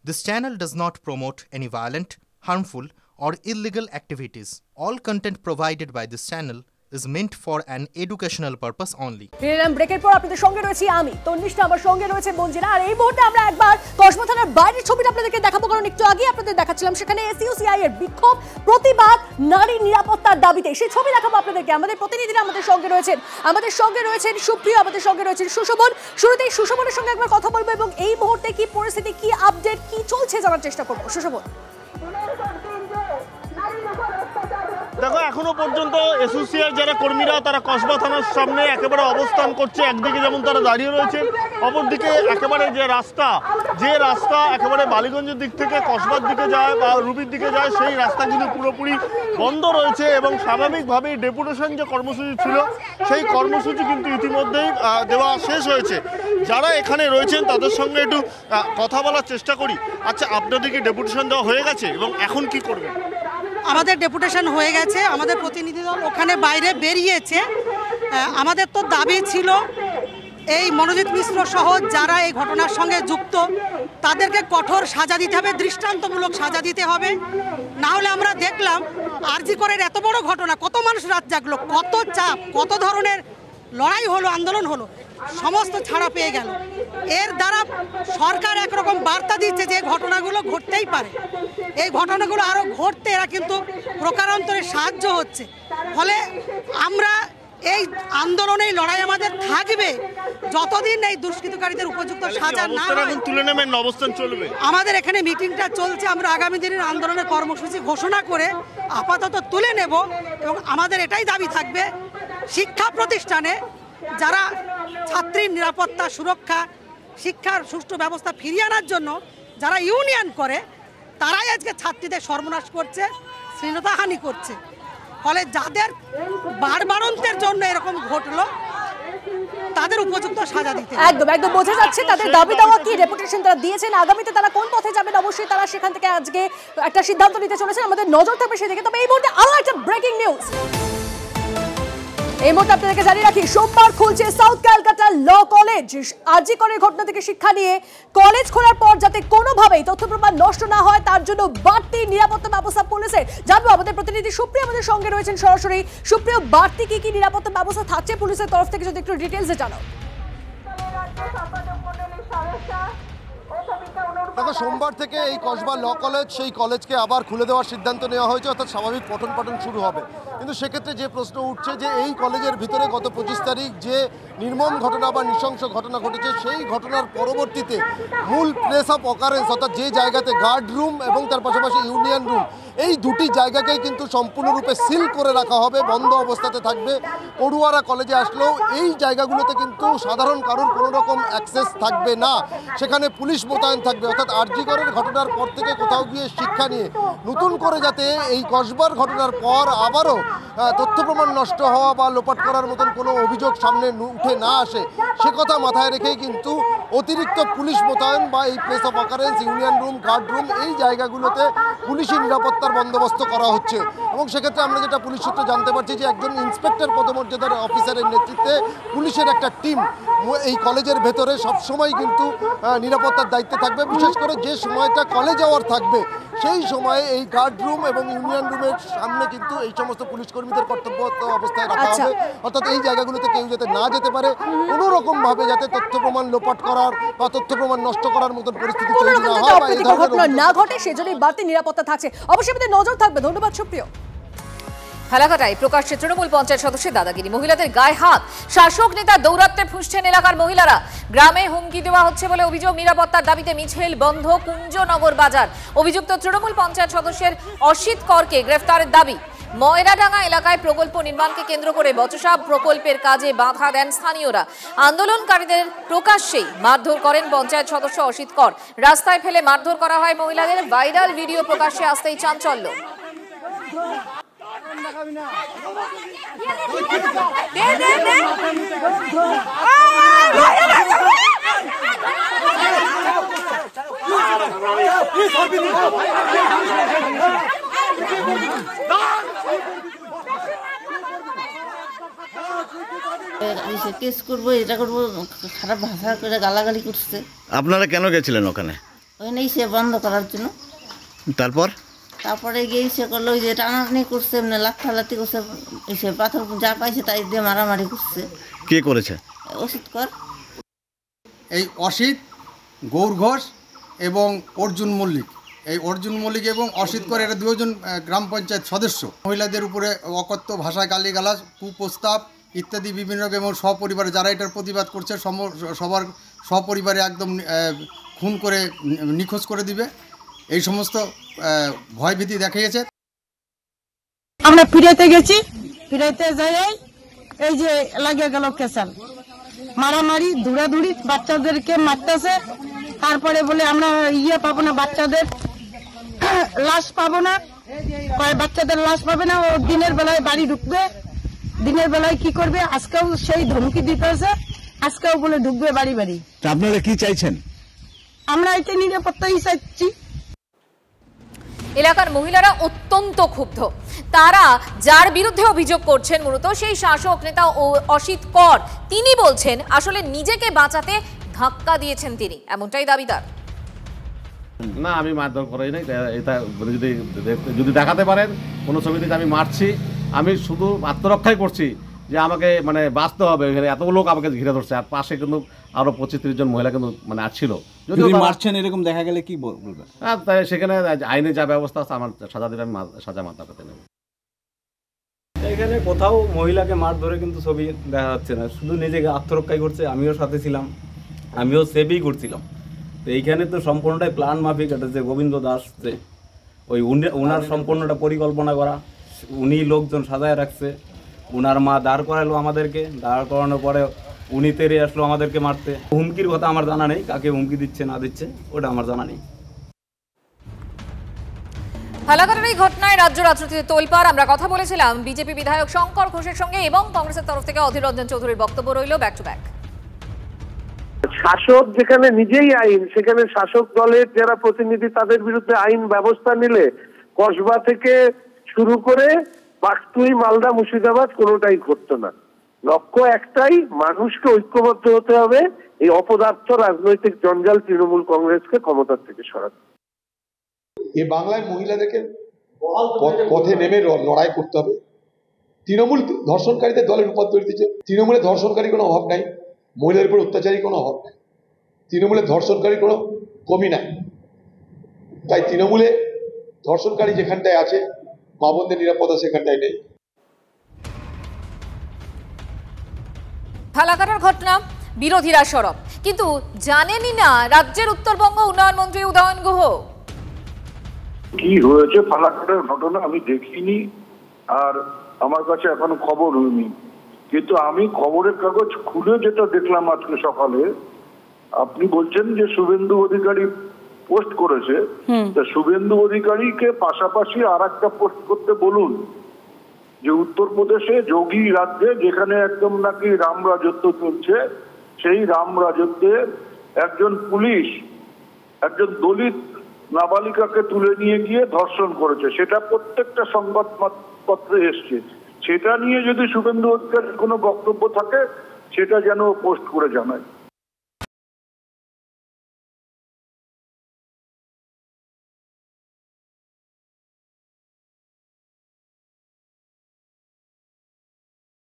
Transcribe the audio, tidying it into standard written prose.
This channel does not promote any violent, harmful, or illegal activities. All content provided by this channel is meant for an educational purpose only. ব্রেকের পর আপনাদের সঙ্গে রয়েছি আমি তন্নিষ্ঠা, আমার সঙ্গে রয়েছে মঞ্জিরা। আর এই মুহূর্তে আমরা একবার কসবা থানার বাইরের ছবিটা আপনাদেরকে দেখাবো, কারণ একটু আগে আপনাদের দেখাচ্ছিলাম সেখানে এসইউসিআই এর বিক্ষোভ, প্রতিবাদ, নারী নিরাপত্তার দাবিতে। সেই ছবি দেখাবো আপনাদেরকে। আমাদের প্রতিনিধিরা আমাদের সঙ্গে রয়েছেন সুপ্রিয়, আমাদের সঙ্গে রয়েছেন সুশোভন। শুরুতেই সুশোভনের সঙ্গে একবার কথা বলবো এবং এই মুহূর্তে কি পরিস্থিতি, কি আপডেট, কি চলছে জানার চেষ্টা করবো। সুশোভন, দেখো এখনো পর্যন্ত এসইউসিআই যারা কর্মীরা তারা কসবা থানার সামনে একেবারে অবস্থান করছে। একদিকে যেমন তারা দাঁড়িয়ে রয়েছে, অপরদিকে একেবারে যে রাস্তা একেবারে বালিগঞ্জের দিক থেকে কসবার দিকে যায় বা রুবির দিকে যায়, সেই রাস্তা কিন্তু পুরোপুরি বন্ধ রয়েছে। এবং স্বাভাবিকভাবেই ডেপুটেশন যে কর্মসূচি ছিল সেই কর্মসূচি কিন্তু ইতিমধ্যেই দেওয়া শেষ হয়েছে। যারা এখানে রয়েছেন তাদের সঙ্গে একটু কথা বলার চেষ্টা করি। আচ্ছা, আপনাদেরকে ডেপুটেশন দেওয়া হয়ে গেছে এবং এখন কি করবেন? আমাদের ডেপুটেশন হয়ে গেছে, আমাদের প্রতিনিধি দল ওখানে বাইরে বেরিয়েছে। আমাদের তো দাবি ছিল এই মনোজিৎ মিশ্র সহ যারা এই ঘটনার সঙ্গে যুক্ত তাদেরকে কঠোর সাজা দিতে হবে, দৃষ্টান্তমূলক সাজা দিতে হবে। না হলে আমরা দেখলাম আরজি করের এত বড় ঘটনা, কত মানুষ রাত জাগলো, কত চাপ, কত ধরনের লড়াই হলো, আন্দোলন হলো, সমস্ত ছাড়া পেয়ে গেল। এর দ্বারা সরকার একরকম বার্তা দিচ্ছে যে ঘটনাগুলো ঘটতেই পারে, এই ঘটনাগুলো আরও ঘটতে এরা কিন্তু প্রকারান্তরে সাহায্য হচ্ছে। ফলে আমরা এই আন্দোলনে লড়াই আমাদের থাকবে যতদিন এই দুষ্কৃতকারীদের উপযুক্ত সাজা না তুলে নেবেন। অবস্থান চলবে, আমাদের এখানে মিটিংটা চলছে। আমরা আগামী দিনের আন্দোলনের কর্মসূচি ঘোষণা করে আপাতত তুলে নেব এবং আমাদের এটাই দাবি থাকবে শিক্ষা প্রতিষ্ঠানে যারা ছাত্রীর নিরাপত্তা, সুরক্ষা, শিক্ষার সুষ্ঠু ব্যবস্থা ফিরিয়ে আনার জন্য যারা ইউনিয়ন করে তারাই আজকে ছাত্রীদের সর্বনাশ করছে, শ্লীলতাহানি করছে। ফলে যাদের বাড়বাড়ন্তের জন্য এরকম ঘটলো তাদের উপযুক্ত সাজা দিতে একদম বোঝা যাচ্ছে তাদের দাবি দেওয়া কি, রেপুটেশন তারা দিয়েছেন, আগামীতে তারা কোন পথে যাবেন অবশ্যই তারা সেখান থেকে আজকে একটা সিদ্ধান্ত নিতে চলেছেন। আমাদের নজর থাকবে সেদিকে। তবে এই মুহূর্তে আরো একটা ব্রেকিং নিউজ এই মুহূর্তে আপনাদেরকে জানিয়ে রাখি, সোমবার খুলছে সাউথ ক্যালকাটা ল কলেজ। আরজি করের ঘটনা থেকে শিক্ষা নিয়ে কলেজ খোলার পর যাতে কোনোভাবেই তথ্য প্রমাণ নষ্ট না হয় তার জন্য বাড়তি নিরাপত্তা ব্যবস্থা পুলিশের। জানবো আমাদের প্রতিনিধি সুপ্রিয় আমাদের সঙ্গে রয়েছেন সরাসরি। সুপ্রিয়, বাড়তি কি নিরাপত্তা ব্যবস্থা থাকছে পুলিশের তরফ থেকে, যদি একটু ডিটেইলসে জানাও। দেখো, সোমবার থেকে এই কসবা ল কলেজ, সেই কলেজকে আবার খুলে দেওয়ার সিদ্ধান্ত নেওয়া হয়েছে, অর্থাৎ স্বাভাবিক পঠন পাঠন শুরু হবে। কিন্তু সেক্ষেত্রে যে প্রশ্ন উঠছে যে এই কলেজের ভিতরে গত 25 তারিখ যে নির্মম ঘটনা বা নৃশংস ঘটনা ঘটেছে, সেই ঘটনার পরবর্তীতে মূল প্লেস অফ অকারেন্স অর্থাৎ যে জায়গাতে গার্ড রুম এবং তার পাশাপাশি ইউনিয়ন রুম, এই দুটি জায়গাকেই কিন্তু সম্পূর্ণরূপে সিল করে রাখা হবে, বন্ধ অবস্থাতে থাকবে। পড়ুয়ারা কলেজে আসলেও এই জায়গাগুলোতে কিন্তু সাধারণ কারোর কোনো রকম অ্যাক্সেস থাকবে না, সেখানে পুলিশ মোতায়েন থাকবে। অর্থাৎ আরজি করের ঘটনার পর থেকে কোথাও গিয়ে শিক্ষা নিয়ে নতুন করে যাতে এই কসবার ঘটনার পর আবারও তথ্য প্রমাণ নষ্ট হওয়া বা লোপাট করার মতন কোনো অভিযোগ সামনে উঠে না আসে, সে কথা মাথায় রেখেই কিন্তু অতিরিক্ত পুলিশ মোতায়েন বা এই place of occurrence, union room, guard room, এই জায়গাগুলোতে পুলিশি নিরাপত্তার বন্দোবস্ত করা হচ্ছে। এবং সেক্ষেত্রে আমরা যেটা পুলিশ সূত্রে জানতে পারছি যে একজন ইন্সপেক্টর পদমর্যাদার অফিসারের নেতৃত্বে পুলিশের একটা টিম এই কলেজের ভেতরে সবসময় কিন্তু নিরাপত্তার দায়িত্বে থাকবে। বিশেষ করে যে সময়টা কলেজ আওয়ার থাকবে সেই সময়ে এই গার্ড রুম এবং ইউনিয়ন রুমের সামনে কিন্তু এই সমস্ত পুলিশ কর্মীদের কর্তব্যরত অবস্থায় রাখা হবে। অর্থাৎ এই জায়গাগুলোতে কেউ যাতে না যেতে পারে, কোনো রকম ভাবে যাতে তথ্য প্রমাণ লোপাট করার বা তথ্য প্রমাণ নষ্ট করার মতন পরিস্থিতি তৈরি না হয় বা এই ধরনের ঘটনা না ঘটে, সেজন্যই বাড়তি নিরাপত্তা থাকছে। অবশ্যই আমাদের নজর থাকবে। ধন্যবাদ সুপ্রিয়। ফালাকাটায় প্রকাশ্যে তৃণমূল পঞ্চায়েত সদস্যের দাদাগিরি, মহিলাদের গায়ে হাত, শাসক নেতা দৌরাত্মে ফুঁসছেন এলাকার মহিলারা। গ্রামে হুমকি দেওয়া হচ্ছে বলে অভিযোগ। নিরাপত্তার দাবিতে মিছিল বন্ধ কুঞ্জনগর বাজার। অভিযুক্ত তৃণমূল পঞ্চায়েত সদস্যের অসিত করকে গ্রেফতারের দাবি। ময়রাডাঙ্গা এলাকায় প্রকল্প নির্মাণকে কেন্দ্র করে বচসা প্রকল্পের কাজে বাধা দেন স্থানীয়রা। আন্দোলনকারীদের প্রকাশ্যেই মারধর করেন পঞ্চায়েত সদস্য অসিত কর। রাস্তায় ফেলে মারধর করা হয় মহিলাদের। ভাইরাল ভিডিও প্রকাশ্যে আসতেই চাঞ্চল্য। কেস করবো, এটা করবো, খারাপ ভাষা করে গালাগালি করছে। আপনারা কেন গেছিলেন ওখানে? ওখানে সে বন্ধ করার জন্য। তারপরে গিয়ে সে করলো ওই যে টানাটানি করছে, এমনি লাথালাতি করছে, এসে পাথর যা পাইছে তাই দিয়ে মারামারি করছে। কে করেছে? অসিত কর। এই অসিত, গৌর ঘোষ এবং অর্জুন মল্লিক, এই অর্জুন মল্লিক এবং অসিত কর, এরা দুজন গ্রাম পঞ্চায়েত সদস্য। মহিলাদের উপরে অকথ্য ভাষায় গালিগালাজ, কুপ্রস্তাব ইত্যাদি বিভিন্ন রকম, এবং সপরিবারে যারা এটার প্রতিবাদ করছে সবার সপরিবারে একদম খুন করে নিখোঁজ করে দিবে, এই সমস্ত ভয়ভীতি দেখিয়েছে। আমরা ফিরাইতে গেছি, ফিরাইতে যাই এই যে লাগিয়ে গেল কেসাল, মারামারি, দৌড়াদৌড়ি, বাচ্চাদেরকে মারতেছে। তারপরে বলে আমরা পাবো না, বাচ্চাদের লাশ পাবো না, বাচ্চাদের লাশ পাবে না, ও দিনের বেলায় বাড়ি ঢুকবে। দিনের বেলায় কি করবে? আজকেও সেই ধমকি দিতেছে, আজকেও বলে ঢুকবে বাড়ি বাড়ি। আপনারা কি চাইছেন? আমরা এটা নিরাপত্তাই চাইছি। এলাকার মহিলারা অত্যন্ত ক্ষুব্ধ। তারা যার বিরুদ্ধে অভিযোগ করছেন মূলত সেই শাসক নেতা অসিত কর, তিনি বলছেন আসলে নিজেকে বাঁচাতে ধাক্কা দিয়েছেন তিনি, এমনটাই দাবিদার। না, আমি মারধর করাই নাই। এটা যদি দেখাতে পারেন কোনো ছবিতে আমি মারছি, আমি শুধু আত্মরক্ষাই করছি যে আমাকে বাঁচতে হবে। এখানে এত লোক আমাকে ঘিরে ধরছে, আর পাশে কিন্তু আরো 25-30 জন মহিলা কিন্তু আসছিল। যদি মারছেন এরকম দেখা গেলে কি বলবেন? তাই সেখানে আইনে যা ব্যবস্থা আছে আমার সাজা দিলে আমি সাজা মাথা পেতে নেব। এখানে কোথাও মহিলাকে মার ধরে কিন্তু ছবি দেখা যাচ্ছে না, শুধু নিজেকে আত্মরক্ষাই করছে। আমিও সাথে ছিলাম, আমিও সেভই করছিলাম। তো এইখানে তো সম্পূর্ণটাই প্ল্যান মাফিক। এটা যে গোবিন্দ দাস, যে ওনার সম্পূর্ণটা পরিকল্পনা করা, উনি লোকজন সাজায় রাখছে। উনার মা দাঁড় করালো আমাদেরকে, দাঁড় করানোর পরে উনি তেরে আসলো আমাদেরকে মারতে। হুমকির কথা আমার জানা নেই, কাকে হুমকি দিচ্ছে না দিচ্ছে ওটা আমার জানা নেই। হালাকাটার এই ঘটনায় রাজ্য রাজনীতিতে তোলপাড়। আমরা কথা বলেছিলাম বিজেপি বিধায়ক শঙ্কর ঘোষের সঙ্গে, এবং কংগ্রেসের তরফ থেকে অধীর রঞ্জন চৌধুরীর বক্তব্য রইল ব্যাক টু ব্যাক। শাসক যেখানে নিজেই আইন, সেখানে শাসক দলের যারা প্রতিনিধি তাদের বিরুদ্ধে আইন ব্যবস্থা নিলে কসবা থেকে শুরু করে বাকতুই, মালদা, মুর্শিদাবাদ কোনোটাই ঘটতো না। লক্ষ্য একটাই, মানুষকে ঐক্যবদ্ধ হতে হবে, এই অপদার্থ রাজনৈতিক জঞ্জাল তৃণমূল কংগ্রেসকে ক্ষমতার থেকে সরাতে। এই বাংলায় মহিলাদেরকে পথে নেমে লড়াই করতে হবে। তৃণমূল ধর্ষণকারীদের দলে রূপান্তরিত হয়েছে। তৃণমূলে ধর্ষণকারী কোনো অভাব নাই, মহিলাদের উপর অত্যাচারী কোনো অভাব নাই, তৃণমূলে ধর্ষণকারী কোনো কমি নাই। তাই তৃণমূলে ধর্ষণকারী যেখানটায় আছে, মা বোনদের নিরাপত্তা সেখানটায় নেই। হালাকাটার ঘটনা, বিরোধীরা সরব, কিন্তু জানেনই না রাজ্যের উত্তরবঙ্গ উন্নয়ন মন্ত্রী উদয়ন গুহ। কি হয়েছে ফালাকাটার ঘটনা আমি দেখিনি, আর আমার কাছে এখনো খবর হয়নি। কিন্তু আমি খবরের কাগজ খুলে যেটা দেখলাম আজকে সকালে, আপনি বলছেন যে শুভেন্দু অধিকারী পোস্ট করেছে, তা শুভেন্দু অধিকারীকে পাশাপাশি আর একটা পোস্ট করতে বলুন যে উত্তরপ্রদেশে যোগী রাজ্যে, যেখানে একদম নাকি রাম রাজত্ব চলছে, সেই রাম রাজত্বে একজন পুলিশ একজন দলিত নাবালিকাকে তুলে নিয়ে গিয়ে ধর্ষণ করেছে, সেটা প্রত্যেকটা সংবাদপত্রে এসছে। সেটা নিয়ে যদি শুভেন্দু অধিকারীর কোনো বক্তব্য থাকে সেটা যেন পোস্ট করে জানায়।